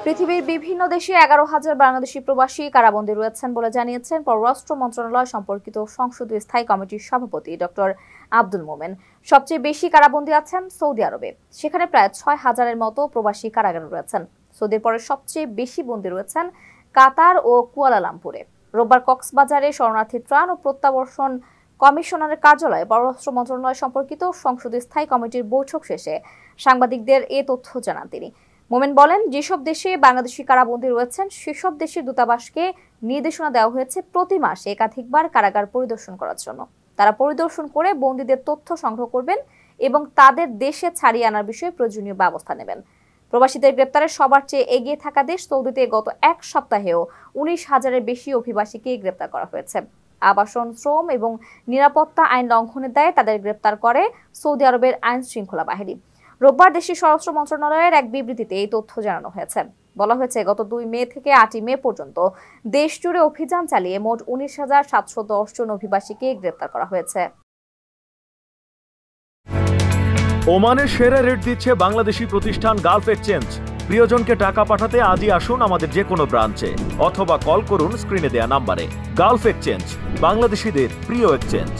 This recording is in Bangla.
পৃথিবীর বিভিন্ন দেশে 11,000 বাংলাদেশি প্রবাসী কারাবন্দী রয়েছেন বলে জানিয়েছেন পররাষ্ট্র মন্ত্রণালয় সম্পর্কিত সংসদীয় স্থায়ী কমিটির সভাপতি ডক্টর আব্দুল মোমেন। সবচেয়ে বেশি কারাবন্দী আছেন সৌদি আরবে, সেখানে প্রায় 6,000-এর মতো প্রবাসী কারাগারে রয়েছেন। সৌদির পরে সবচেয়ে বেশি বন্দী রয়েছেন কাতার ও কুয়ালালামপুরে। রোববার কক্সবাজারে শরণার্থী ত্রাণ ও প্রত্যাবর্তন কমিশনারের কার্যালয়ে পররাষ্ট্র মন্ত্রণালয় সম্পর্কিত সংসদীয় স্থায়ী কমিটির বৈঠক শেষে সাংবাদিকদের এ তথ্য জানান তিনি। মোমেন বলেন, যেসব দেশে বাংলাদেশি কারাবন্দী রয়েছেন সেসব দেশের দূতাবাসকে নির্দেশনা দেওয়া হয়েছে প্রতি মাসে একাধিকবার কারাগার পরিদর্শন করার জন্য। তারা পরিদর্শন করে বন্দীদের তথ্য সংগ্রহ করবেন এবং তাদের দেশে ছাড়িয়ে আনার বিষয়ে প্রয়োজনীয় ব্যবস্থা নেবেন। প্রবাসীদের গ্রেপ্তারে সবার চেয়ে এগিয়ে থাকা দেশ সৌদিতে গত এক সপ্তাহেও 19,000-এর বেশি অভিবাসীকে গ্রেপ্তার করা হয়েছে। আবাসন, শ্রম এবং নিরাপত্তা আইন লঙ্ঘনের দায়ে তাদের গ্রেপ্তার করে সৌদি আরবের আইন শৃঙ্খলা বাহিনী। রোববার দেশের স্বরাষ্ট্র মন্ত্রণালয়ের এক বিবৃতিতে এই তথ্য জানানো হয়েছে। বলা হয়েছে, গত 2 মে থেকে 8 মে পর্যন্ত দেশ জুড়ে অভিযান চালিয়ে মোট 19,710 জন অভিবাসীকে গ্রেপ্তার করা হয়েছে। ওমানের সেরা রেট দিচ্ছে বাংলাদেশি প্রতিষ্ঠান গালফ এক্সচেঞ্জ। প্রিয়জনকে টাকা পাঠাতে আজই আসুন আমাদের যে কোনো ব্রাঞ্চে অথবা কল করুন স্ক্রিনে দেয়া নাম্বারে। গালফ এক্সচেঞ্জ, বাংলাদেশিদের প্রিয় এক্সচেঞ্জ।